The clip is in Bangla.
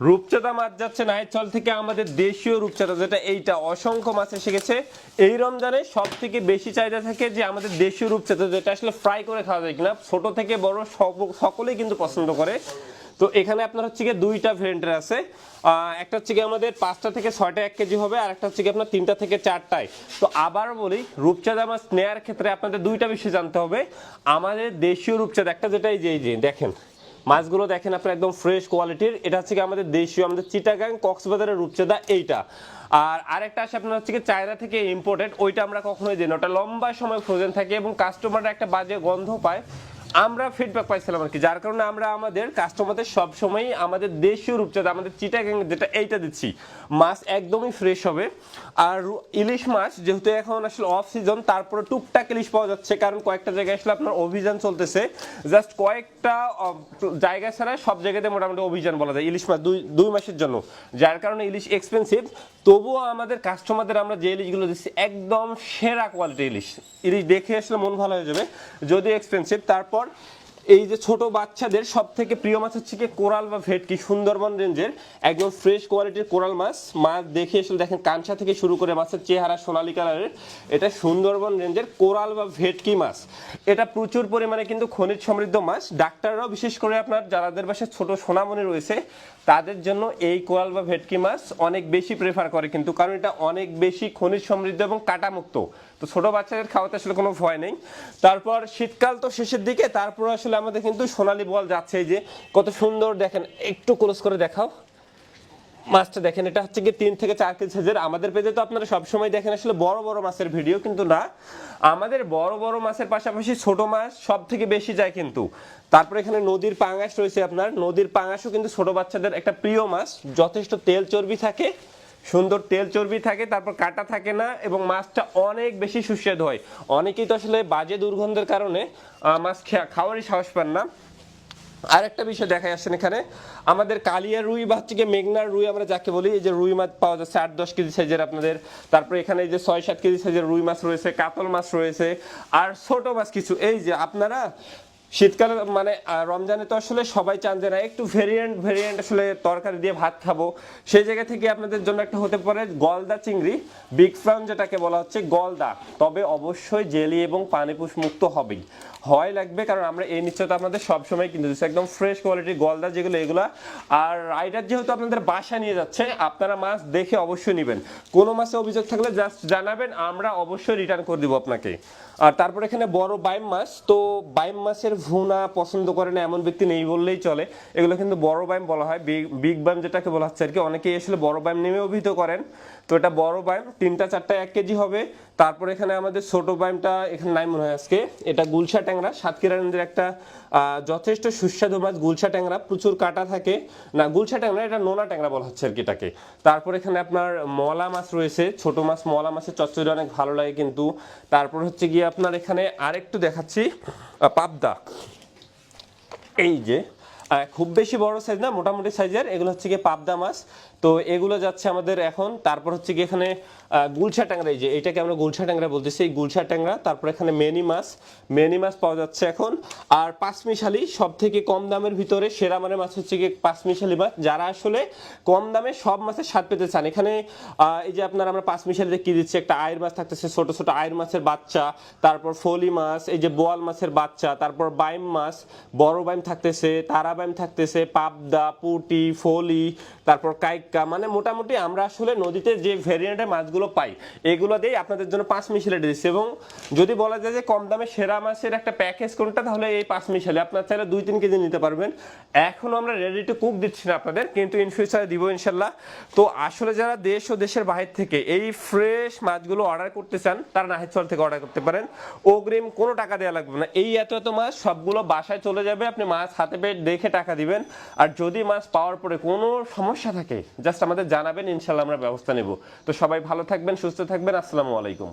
রূপচাঁদা মাছ যাচ্ছে নাহিদচল থেকে আমাদের দেশীয় রূপচাঁদা, যেটা এইটা অসংখ্য মাছ এসে গেছে এই রমজানে। সব থেকে বেশি চাহিদা থাকে যে আমাদের দেশীয় রূপচাঁদা, যেটা আসলে ফ্রাই করে খাওয়া যায় কিনা, ছোট থেকে বড় সকলেই কিন্তু পছন্দ করে। তো এখানে আপনার হচ্ছে গিয়ে দুইটা ভেরিয়েন্টের আছে। একটা হচ্ছে গিয়ে আমাদের 5টা থেকে 6টা 1 কেজি হবে, আর একটা হচ্ছে গিয়ে আপনার 3টা থেকে 4টায়। তো আবার বলি, রূপচাঁদা মাছ নেয়ার ক্ষেত্রে আপনাদের দুইটা বিষয় জানতে হবে। আমাদের দেশীয় রূপচাঁদা একটা, যেটা এই যে দেখেন মাছগুলো দেখেন আপনার একদম ফ্রেশ কোয়ালিটির, এটা হচ্ছে কি আমাদের দেশীয়, আমাদের চিটাগাং কক্সবাজারের রূপচাঁদা এইটা। আর আরেকটা আসে আপনার হচ্ছে কি চায়না থেকে ইম্পোর্টেড, ওইটা আমরা কখনোই দিই না, ওটা লম্বা সময় ফ্রোজেন থাকে এবং কাস্টমাররা একটা বাজে গন্ধ পায়। আমরা ফিডব্যাক পাইছিলাম আর কি, যার কারণে আমরা আমাদের কাস্টমারদের সবসময় আমাদের দেশীয় রূপচাঁদা, আমাদের চিটাগাং যেটা এইটা দিচ্ছি। মাছ একদমই ফ্রেশ হবে। আর ইলিশ মাছ যেহেতু এখন আসলে অফ সিজন, তারপরে টুকটাক ইলিশ পাওয়া যাচ্ছে, কারণ কয়েকটা জায়গায় আসলে আপনার অভিযান চলতেছে। জাস্ট কয়েকটা জায়গা ছাড়া সব জায়গাতে মোটামুটি অভিযান বলা যায় ইলিশ মাছ দুই মাসের জন্য, যার কারণে ইলিশ এক্সপেন্সিভ। তবুও আমাদের কাস্টমারদের আমরা যে ইলিশগুলো দিচ্ছি একদম সেরা কোয়ালিটি ইলিশ। ইলিশ দেখে আসলে মন ভালো হয়ে যাবে, যদিও এক্সপেন্সিভ। তারপর এই যে ছোট বাচ্চাদের সব থেকে প্রিয় মাছ হচ্ছে কি কোরাল বা ভেটকি, সুন্দরবন রেঞ্জের একদম ফ্রেশ কোয়ালিটির কোরাল মাছ। মাছ দেখে আসলে দেখেন কাঁচা থেকে শুরু করে মাছের চেহারা সোনালী কালারের, এটা সুন্দরবন রেঞ্জের কোরাল বা ভেটকি মাছ। এটা প্রচুর পরিমাণে কিন্তু খনিজ সমৃদ্ধ মাছ। ডাক্তাররাও বিশেষ করে আপনার যাদের বাসায় ছোট সোনামণি রয়েছে তাদের জন্য এই কোরাল বা ভেটকি মাছ অনেক বেশি প্রেফার করে, কিন্তু কারণ এটা অনেক বেশি খনিজ সমৃদ্ধ এবং কাঁটামুক্ত। তো ছোট বাচ্চাদের খাওয়াতে আসলে কোনো ভয় নেই। তারপর শীতকাল তো শেষের দিকে, তারপর আসলে আমাদের কিন্তু সোনালী বল যাচ্ছে, এই যে কত সুন্দর দেখেন, একটু ক্লোজ করে দেখাও মাছটা দেখেন। এটা হচ্ছে কি 3 থেকে 4 কেজি সাইজের। আমাদের পেজে তো আপনারা সবসময় দেখেন আসলে বড় বড় মাছের ভিডিও, কিন্তু না, আমাদের বড় বড় মাছের পাশাপাশি ছোট মাছ সব থেকে বেশি যায় কিন্তু। তারপর এখানে নদীর পাঙাশ রয়েছে, আপনার নদীর পাঙাশও কিন্তু ছোট বাচ্চাদের একটা প্রিয় মাছ। যথেষ্ট তেল চর্বি থাকে, সুন্দর তেল চর্বি থাকে, তারপর কাটা থাকে না, এবং মাছটা অনেক বেশি সুস্বাদু হয়। অনেকেই তো আসলে বাজে দুর্গন্ধের কারণে মাছ খাওয়ারই সাহস পান না। আরেকটা বিষয় দেখা যাচ্ছে এখানে আমাদের কালিয়া রুই বা হচ্ছে মেঘনার রুই আমরা যাকে বলি, এই যে রুই মাছ পাওয়া যাচ্ছে 8-10 কেজি সাইজের আপনাদের। তারপরে এখানে এই যে 6-7 কেজি সাইজের রুই মাছ রয়েছে, কাতল মাছ রয়েছে, আর ছোট মাছ কিছু। এই যে আপনারা শীতকালে মানে রমজানে তো আসলে সবাই চান যে না একটু ভেরিয়েন্ট আসলে তরকারি দিয়ে ভাত খাবো, সেই জায়গা থেকে আপনাদের জন্য একটা হতে পারে গলদা চিংড়ি, বিগ ফ্রাউন যেটাকে বলা হচ্ছে গলদা। তবে অবশ্যই জেলি এবং পানিপুষ মুক্ত হবেই, হয় লাগবে, কারণ আমরা এই নিশ্চয়তা আপনাদের সবসময় কিন্তু দিচ্ছি একদম ফ্রেশ কোয়ালিটির গলদা যেগুলো এগুলা। আর রাইডার যেহেতু আপনাদের বাসা নিয়ে যাচ্ছে, আপনারা মাছ দেখে অবশ্যই নেবেন। কোনো মাছে অভিযোগ থাকলে জাস্ট জানাবেন, আমরা অবশ্যই রিটার্ন করে দিব আপনাকে। আর তারপর এখানে বড় বাইম মাছ, তো বাইম মাছের ভুনা পছন্দ করে না এমন ব্যক্তি নেই বললেই চলে। এগুলো কিন্তু বড় বাইম বলা হয়, বিগ বাইম যেটাকে বলা হচ্ছে আর কি। অনেকেই আসলে বড় বাইম নেমে অভিহিত করেন, তো এটা বড় বাইম 3টা 4টা 1 কেজি হবে। তারপর এখানে আমাদের ছোট বাইমটা এখানে নাই মনে হয় আজকে, এটা গুলশা ট্যাংরা, সাতক্ষীরা রেঞ্জের একটা যথেষ্ট সুস্বাদু মাছ। গুলশা ট্যাংরা প্রচুর কাটা থাকে, না গুলশা ট্যাংরা এটা নোনা ট্যাংরা বলা হচ্ছে আর কি এটাকে। তারপর এখানে আপনার মলা মাছ রয়েছে, ছোট মাছ মলা মাছের চচ্চড়ি অনেক ভালো লাগে কিন্তু। তারপর হচ্ছে গিয়ে আপনার এখানে আরেকটু দেখাচ্ছি পাবদা, এই যে খুব বেশি বড় সাইজ না, মোটামুটি সাইজের, এগুলো হচ্ছে গিয়ে পাবদা মাছ। তো এগুলো যাচ্ছে আমাদের এখন। তারপর হচ্ছে গিয়ে এখানে গুলশা ট্যাংরা, এই যে এটাকে আমরা গুলশা ট্যাংরা বলতেছি, এই গুলশা ট্যাংরা। তারপর এখানে মেনি মাছ পাওয়া যাচ্ছে এখন। আর পাঁচমিশালি, সব থেকে কম দামের ভিতরে সেরা মানের মাছ হচ্ছে গিয়ে পাঁচমিশালি মাছ। যারা আসলে কম দামে সব মাছের স্বাদ পেতে চান, এখানে এই যে আপনার আমরা পাঁচমিশালিতে কি দিচ্ছি, একটা আয়ের মাছ থাকতেছে, ছোট ছোট আয়ের মাছের বাচ্চা, তারপর ফলি মাছ, এই যে বোয়াল মাছের বাচ্চা, তারপর বাইম মাছ, বড় বাইম থাকতেছে, তারা বাইম থাকতেছে, পাবদা, পুঁটি, ফলি, তারপর কাইক্কা। মানে মোটামুটি আমরা আসলে নদীতে যে ভেরিয়েন্টের মাছগুলো পাই এগুলো দিয়ে আপনাদের জন্য পাঁচমিশালি দিচ্ছি। এবং যদি বলা যায় যে কম দামে সেরা মাছের একটা প্যাকেজ কোনটা, তাহলে এই পাঁচমিশালি। আপনার চাইলে 2-3 কেজি নিতে পারবেন। এখনো আমরা রেডি টু কুক দিচ্ছি না আপনাদের, কিন্তু ইন ফিউচারে দিব ইনশাল্লাহ। তো আসলে যারা দেশ ও দেশের বাইরে থেকে এই ফ্রেশ মাছগুলো অর্ডার করতে চান, তারা নাহিদচল থেকে অর্ডার করতে পারেন। অগ্রিম কোনো টাকা দেওয়া লাগবে না। এই এত মাছ সবগুলো বাসায় চলে যাবে, আপনি মাছ হাতে পেয়ে দেখে টাকা দিবেন। আর যদি মাছ পাওয়ার পরে কোনো সমস্যা থাকে জাস্ট আমাদের জানাবেন, ইনশাল্লাহ আমরা ব্যবস্থা নেব। তো সবাই ভালো থাকবেন, সুস্থ থাকবেন। আসসালামু আলাইকুম।